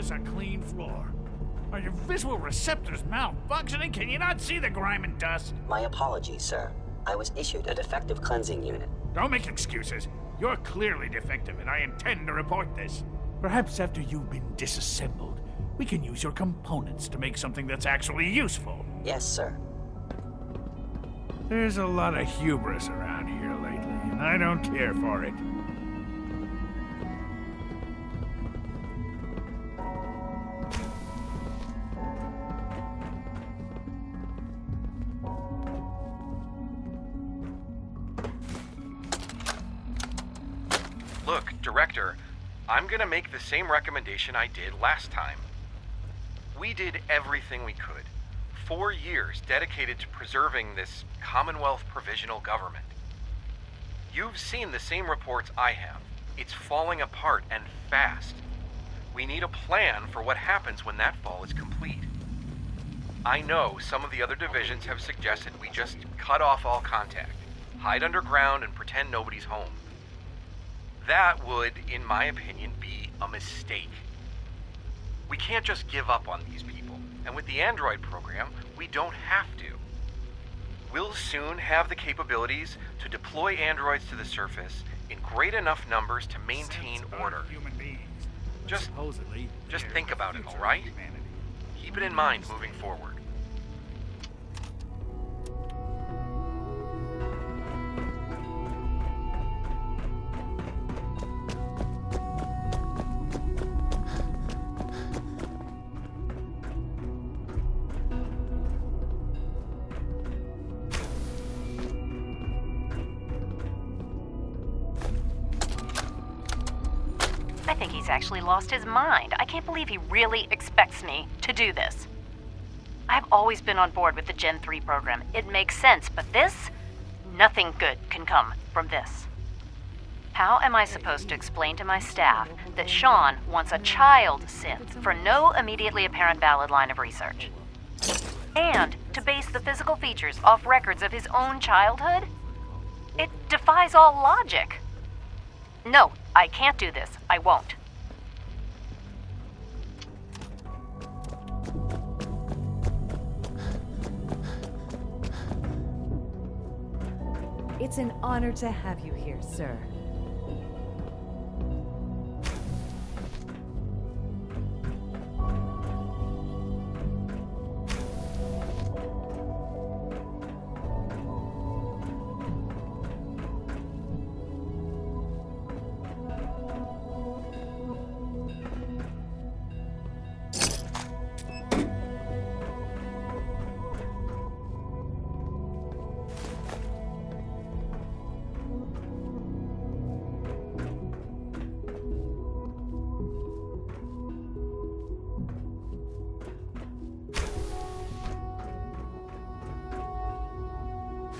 us a clean floor. Are your visual receptors malfunctioning? Can you not see the grime and dust? My apologies, sir. I was issued a defective cleansing unit. Don't make excuses. You're clearly defective, and I intend to report this. Perhaps after you've been disassembled, we can use your components to make something that's actually useful. Yes, sir. There's a lot of hubris around here lately, and I don't care for it. Look, Director, I'm gonna make the same recommendation I did last time. We did everything we could. 4 years dedicated to preserving this Commonwealth provisional government. You've seen the same reports I have. It's falling apart and fast. We need a plan for what happens when that fall is complete. I know some of the other divisions have suggested we just cut off all contact, hide underground and pretend nobody's home. That would, in my opinion, be a mistake. We can't just give up on these people, and with the Android program, we don't have to. We'll soon have the capabilities to deploy androids to the surface in great enough numbers to maintain order. Just think about it, all right? Keep it in mind moving forward. I think he's actually lost his mind. I can't believe he really expects me to do this. I've always been on board with the Gen 3 program. It makes sense, but this? Nothing good can come from this. How am I supposed to explain to my staff that Sean wants a child synth for no immediately apparent valid line of research? And to base the physical features off records of his own childhood? It defies all logic. No, I can't do this. I won't. It's an honor to have you here, sir.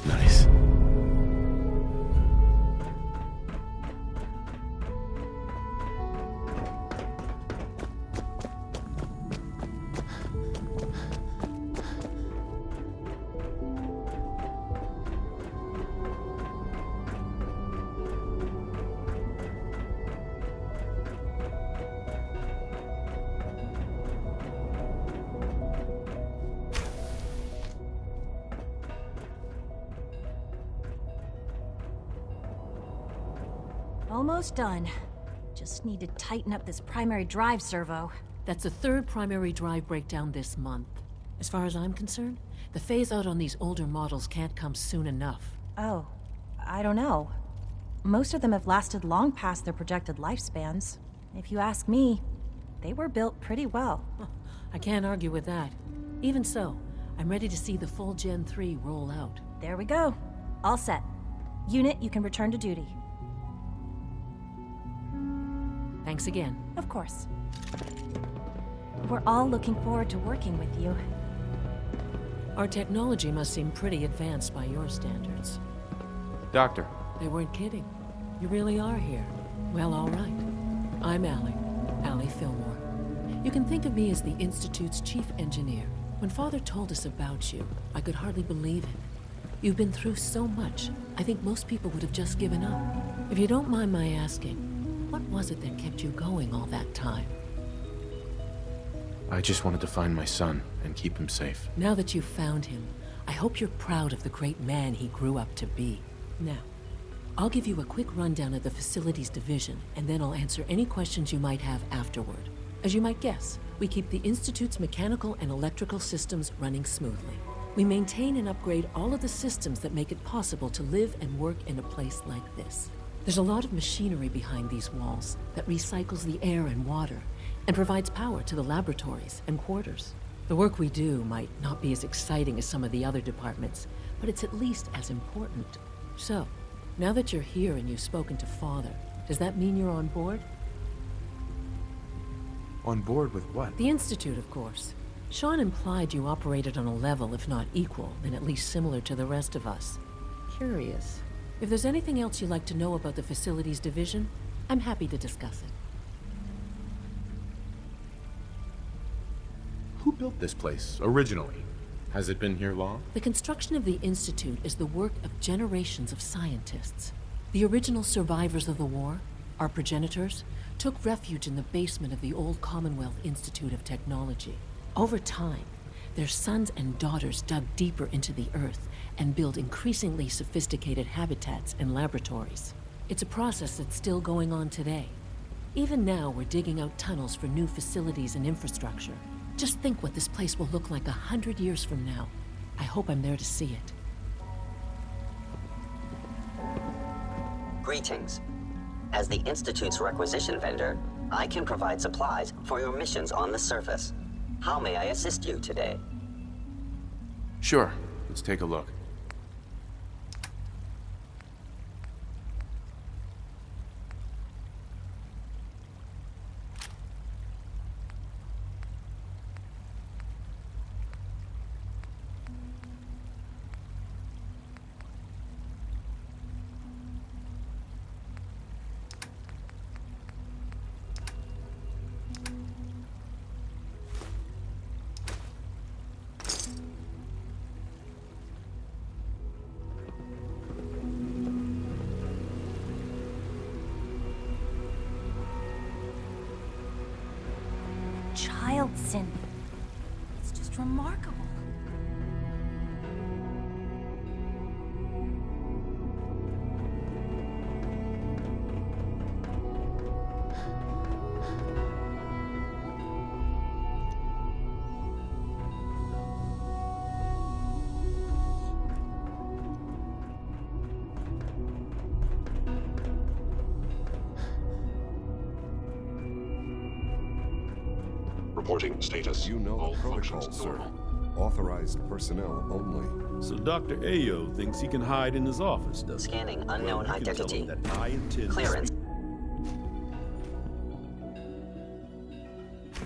Nice. Almost done. Just need to tighten up this primary drive servo. That's the third primary drive breakdown this month. As far as I'm concerned, the phase-out on these older models can't come soon enough. Oh, I don't know. Most of them have lasted long past their projected lifespans. If you ask me, they were built pretty well. I can't argue with that. Even so, I'm ready to see the full Gen 3 roll out. There we go. All set. Unit, you can return to duty. Thanks again. Of course. We're all looking forward to working with you. Our technology must seem pretty advanced by your standards. Doctor. They weren't kidding. You really are here. Well, all right. I'm Allie Fillmore. You can think of me as the Institute's chief engineer. When Father told us about you, I could hardly believe it. You've been through so much, I think most people would have just given up. If you don't mind my asking, what was it that kept you going all that time? I just wanted to find my son and keep him safe. Now that you've found him, I hope you're proud of the great man he grew up to be. Now, I'll give you a quick rundown of the facilities division, and then I'll answer any questions you might have afterward. As you might guess, we keep the Institute's mechanical and electrical systems running smoothly. We maintain and upgrade all of the systems that make it possible to live and work in a place like this. There's a lot of machinery behind these walls that recycles the air and water and provides power to the laboratories and quarters. The work we do might not be as exciting as some of the other departments, but it's at least as important. So, now that you're here and you've spoken to Father, does that mean you're on board? On board with what? The Institute, of course. Sean implied you operated on a level, if not equal, then at least similar to the rest of us. Curious. If there's anything else you'd like to know about the facilities division, I'm happy to discuss it. Who built this place, originally? Has it been here long? The construction of the Institute is the work of generations of scientists. The original survivors of the war, our progenitors, took refuge in the basement of the old Commonwealth Institute of Technology. Over time, their sons and daughters dug deeper into the earth and built increasingly sophisticated habitats and laboratories. It's a process that's still going on today. Even now, we're digging out tunnels for new facilities and infrastructure. Just think what this place will look like 100 years from now. I hope I'm there to see it. Greetings. As the Institute's requisition vendor, I can provide supplies for your missions on the surface. How may I assist you today? Sure, let's take a look. Child synth. It's just remarkable. Reporting status. You know All the protocol, functions sir. normal. Authorized personnel only. So Dr. Ayo thinks he can hide in his office, doesn't he? Scanning unknown Well, you can tell identity. him that I intend to Clearance.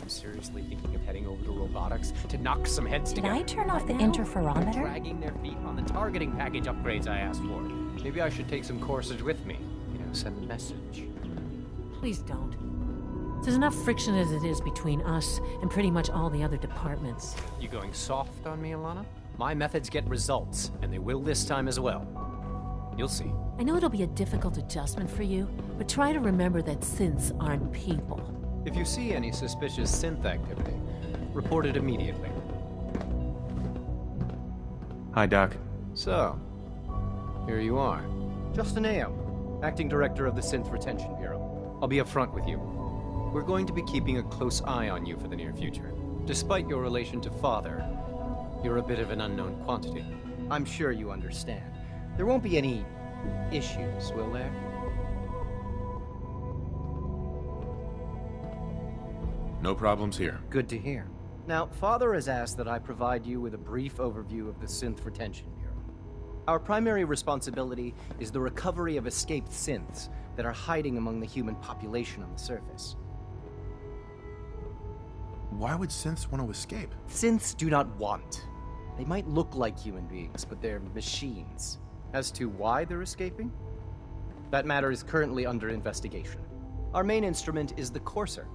I'm seriously thinking of heading over to robotics to knock some heads Did together. I turn off the Right now, interferometer? they're dragging their feet on the targeting package upgrades I asked for. Maybe I should take some courses with me. You know, send a message. Please don't. There's enough friction as it is between us and pretty much all the other departments. You going soft on me, Alana? My methods get results, and they will this time as well. You'll see. I know it'll be a difficult adjustment for you, but try to remember that synths aren't people. If you see any suspicious synth activity, report it immediately. Hi, Doc. So, here you are. Justin Ayo, Acting Director of the Synth Retention Bureau. I'll be upfront with you. We're going to be keeping a close eye on you for the near future. Despite your relation to Father, you're a bit of an unknown quantity. I'm sure you understand. There won't be any issues, will there? No problems here. Good to hear. Now, Father has asked that I provide you with a brief overview of the Synth Retention Bureau. Our primary responsibility is the recovery of escaped synths that are hiding among the human population on the surface. Why would synths want to escape? Synths do not want. They might look like human beings, but they're machines. As to why they're escaping? That matter is currently under investigation. Our main instrument is the Courser,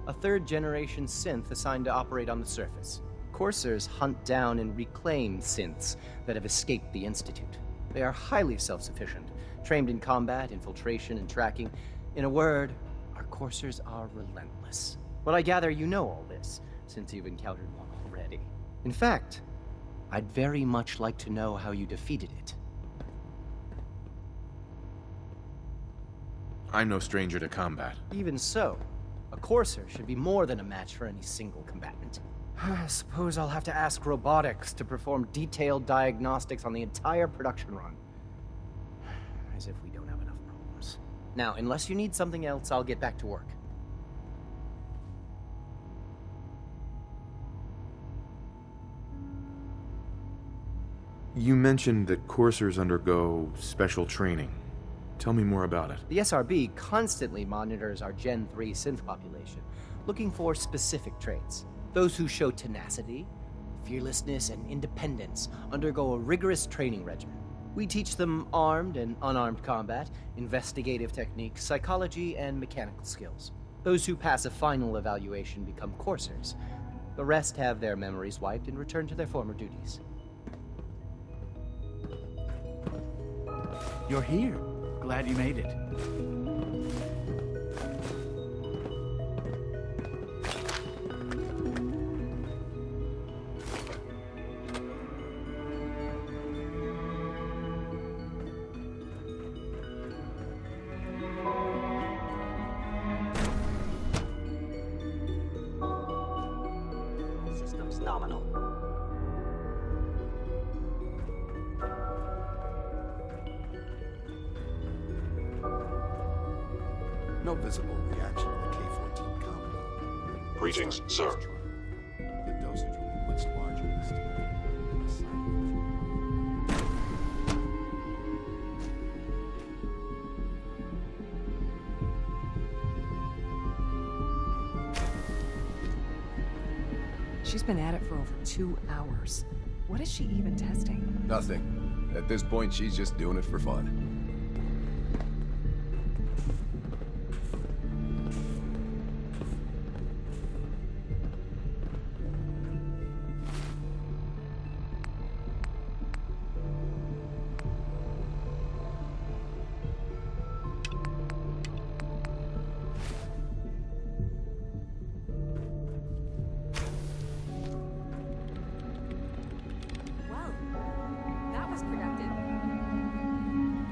a third-generation synth assigned to operate on the surface. Coursers hunt down and reclaim synths that have escaped the Institute. They are highly self-sufficient, trained in combat, infiltration, and tracking. In a word, our Coursers are relentless. Well, I gather you know all this. since you've encountered one already. In fact, I'd very much like to know how you defeated it. I'm no stranger to combat. Even so, a Courser should be more than a match for any single combatant. I suppose I'll have to ask robotics to perform detailed diagnostics on the entire production run. As if we don't have enough problems. Now, unless you need something else, I'll get back to work. You mentioned that coursers undergo special training. Tell me more about it. The SRB constantly monitors our Gen 3 synth population, looking for specific traits. Those who show tenacity, fearlessness, and independence undergo a rigorous training regimen. We teach them armed and unarmed combat, investigative techniques, psychology, and mechanical skills. Those who pass a final evaluation become coursers. The rest have their memories wiped and return to their former duties. You're here. Glad you made it. Systems nominal. No visible reaction to the K-14 compound. Greetings, sir. The dosage will be much larger this time. The side She's been at it for over 2 hours. What is she even testing? Nothing. At this point, she's just doing it for fun.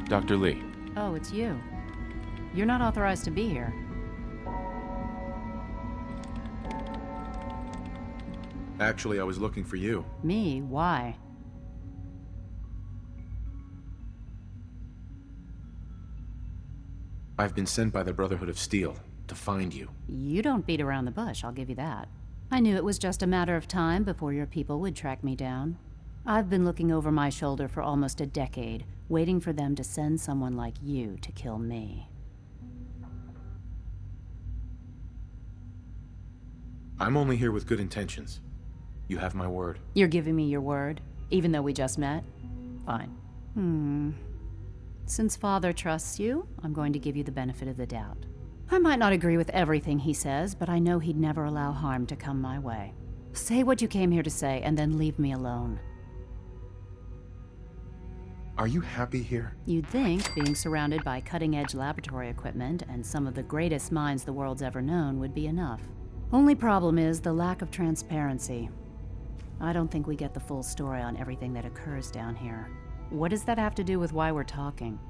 Dr. Lee. Oh, it's you. You're not authorized to be here. Actually, I was looking for you. Me? Why? I've been sent by the Brotherhood of Steel to find you. You don't beat around the bush, I'll give you that. I knew it was just a matter of time before your people would track me down. I've been looking over my shoulder for almost a decade, waiting for them to send someone like you to kill me. I'm only here with good intentions. You have my word. You're giving me your word, even though we just met? Fine. Since Father trusts you, I'm going to give you the benefit of the doubt. I might not agree with everything he says, but I know he'd never allow harm to come my way. Say what you came here to say, and then leave me alone. Are you happy here? You'd think being surrounded by cutting-edge laboratory equipment and some of the greatest minds the world's ever known would be enough. Only problem is the lack of transparency. I don't think we get the full story on everything that occurs down here. What does that have to do with why we're talking?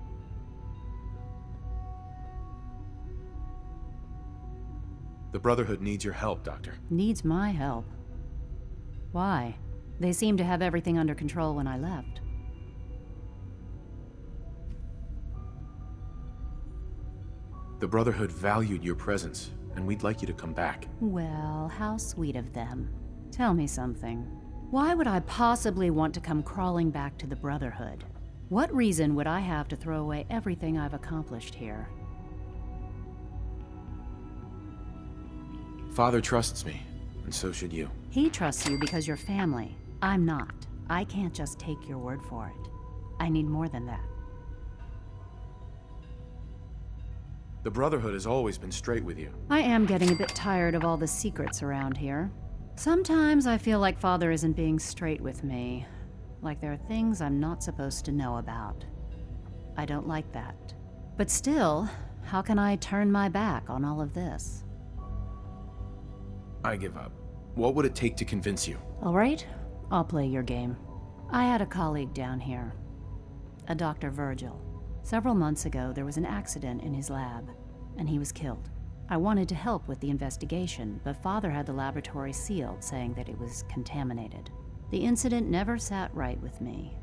The Brotherhood needs your help, Doctor. Needs my help? Why? They seemed to have everything under control when I left. The Brotherhood valued your presence, and we'd like you to come back. Well, how sweet of them. Tell me something. Why would I possibly want to come crawling back to the Brotherhood? What reason would I have to throw away everything I've accomplished here? Father trusts me, and so should you. He trusts you because you're family. I'm not. I can't just take your word for it. I need more than that. The Brotherhood has always been straight with you. I am getting a bit tired of all the secrets around here. Sometimes I feel like Father isn't being straight with me. Like there are things I'm not supposed to know about. I don't like that. But still, how can I turn my back on all of this? I give up. What would it take to convince you? All right, I'll play your game. I had a colleague down here, a Dr. Virgil. Several months ago, there was an accident in his lab, and he was killed. I wanted to help with the investigation, but Father had the laboratory sealed, saying that it was contaminated. The incident never sat right with me.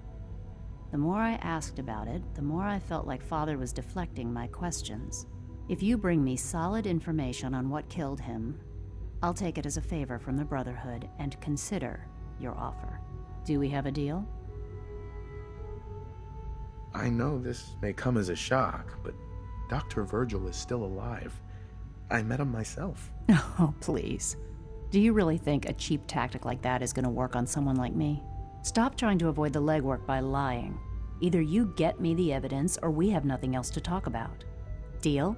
The more I asked about it, the more I felt like Father was deflecting my questions. If you bring me solid information on what killed him, I'll take it as a favor from the Brotherhood and consider your offer. Do we have a deal? I know this may come as a shock, but Dr. Virgil is still alive. I met him myself. Oh, please. Do you really think a cheap tactic like that is going to work on someone like me? Stop trying to avoid the legwork by lying. Either you get me the evidence, or we have nothing else to talk about. Deal?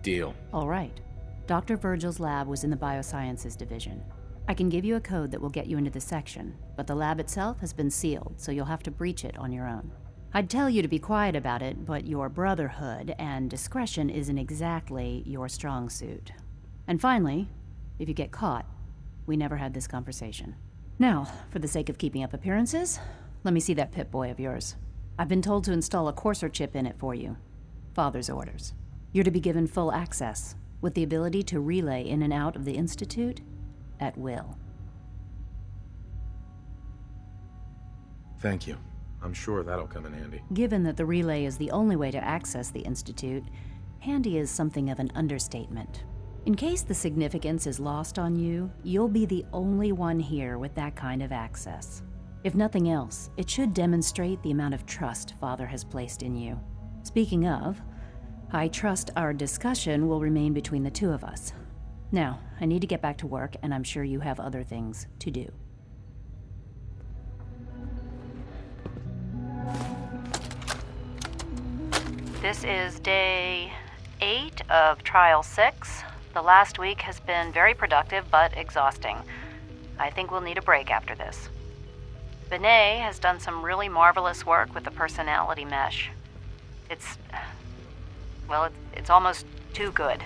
Deal. All right. Dr. Virgil's lab was in the Biosciences Division. I can give you a code that will get you into the section, but the lab itself has been sealed, so you'll have to breach it on your own. I'd tell you to be quiet about it, but your Brotherhood and discretion isn't exactly your strong suit. And finally, if you get caught, we never had this conversation. Now, for the sake of keeping up appearances, let me see that Pip-Boy of yours. I've been told to install a Courser chip in it for you. Father's orders. You're to be given full access, with the ability to relay in and out of the Institute at will. Thank you. I'm sure that'll come in handy. Given that the relay is the only way to access the Institute, handy is something of an understatement. In case the significance is lost on you, you'll be the only one here with that kind of access. If nothing else, it should demonstrate the amount of trust Father has placed in you. Speaking of, I trust our discussion will remain between the two of us. Now, I need to get back to work, and I'm sure you have other things to do. This is day 8 of Trial 6. The last week has been very productive, but exhausting. I think we'll need a break after this. Benet has done some really marvelous work with the personality mesh. It's almost too good.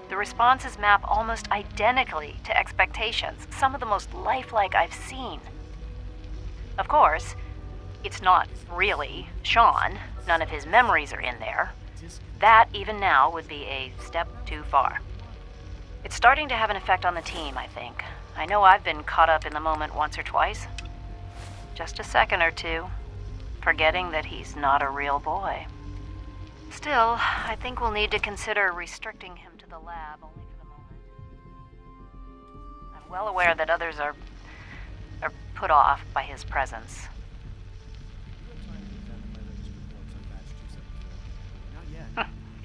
The responses map almost identically to expectations, some of the most lifelike I've seen. Of course, it's not really Sean. None of his memories are in there. That, even now, would be a step too far. It's starting to have an effect on the team, I think. I know I've been caught up in the moment once or twice. Just a second or two, forgetting that he's not a real boy. Still, I think we'll need to consider restricting him to the lab only for the moment. I'm well aware that others are put off by his presence.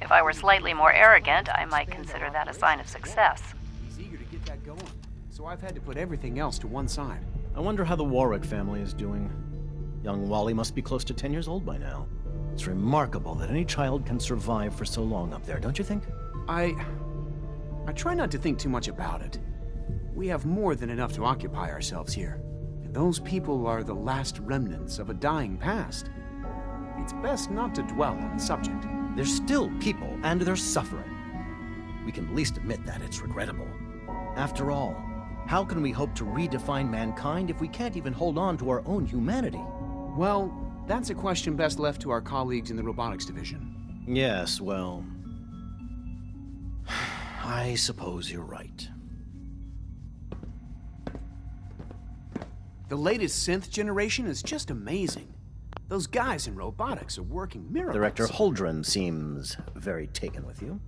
If I were slightly more arrogant, I might consider that a sign of success. He's eager to get that going, so I've had to put everything else to one side. I wonder how the Warwick family is doing. Young Wally must be close to 10 years old by now. It's remarkable that any child can survive for so long up there, don't you think? I try not to think too much about it. We have more than enough to occupy ourselves here. And those people are the last remnants of a dying past. It's best not to dwell on the subject. They're still people, and they're suffering. We can at least admit that it's regrettable. After all, how can we hope to redefine mankind if we can't even hold on to our own humanity? Well, that's a question best left to our colleagues in the robotics division. Yes, well, I suppose you're right. The latest synth generation is just amazing. Those guys in robotics are working miracles. Director Holdren seems very taken with you.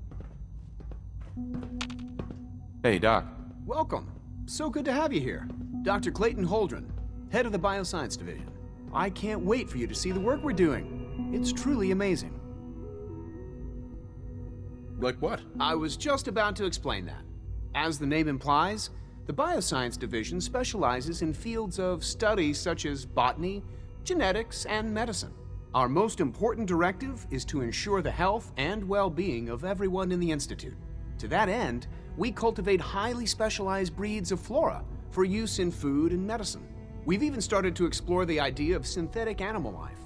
Hey, Doc. Welcome. So good to have you here. Dr. Clayton Holdren, head of the Bioscience Division. I can't wait for you to see the work we're doing. It's truly amazing. Like what? I was just about to explain that. As the name implies, the Bioscience Division specializes in fields of study such as botany, genetics, and medicine. Our most important directive is to ensure the health and well-being of everyone in the Institute. To that end, we cultivate highly specialized breeds of flora for use in food and medicine. We've even started to explore the idea of synthetic animal life.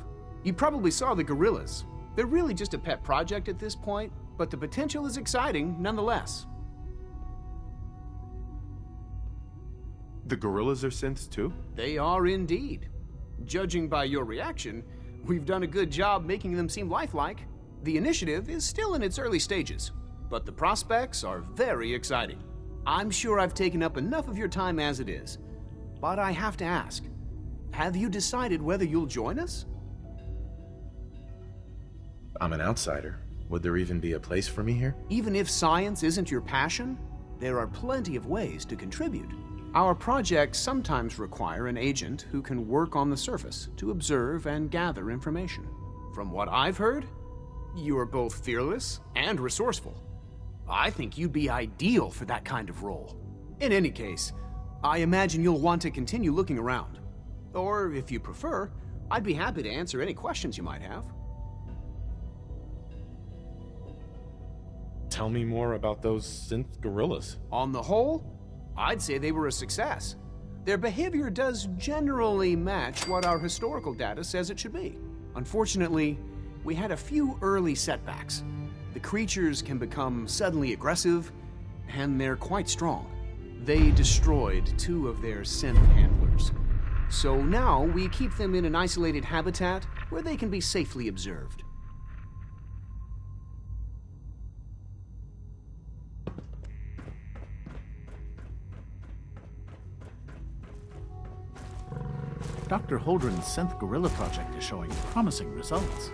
You probably saw the gorillas. They're really just a pet project at this point, but the potential is exciting nonetheless. The gorillas are synths too? They are indeed. Judging by your reaction, we've done a good job making them seem lifelike. The initiative is still in its early stages, but the prospects are very exciting. I'm sure I've taken up enough of your time as it is, but I have to ask, have you decided whether you'll join us? I'm an outsider. Would there even be a place for me here? Even if science isn't your passion, there are plenty of ways to contribute. Our projects sometimes require an agent who can work on the surface to observe and gather information. From what I've heard, you are both fearless and resourceful. I think you'd be ideal for that kind of role. In any case, I imagine you'll want to continue looking around. Or, if you prefer, I'd be happy to answer any questions you might have. Tell me more about those synth gorillas. On the whole, I'd say they were a success. Their behavior does generally match what our historical data says it should be. Unfortunately, we had a few early setbacks. The creatures can become suddenly aggressive, and they're quite strong. They destroyed 2 of their synth handlers. So now we keep them in an isolated habitat where they can be safely observed. Dr. Holdren's synth gorilla project is showing promising results.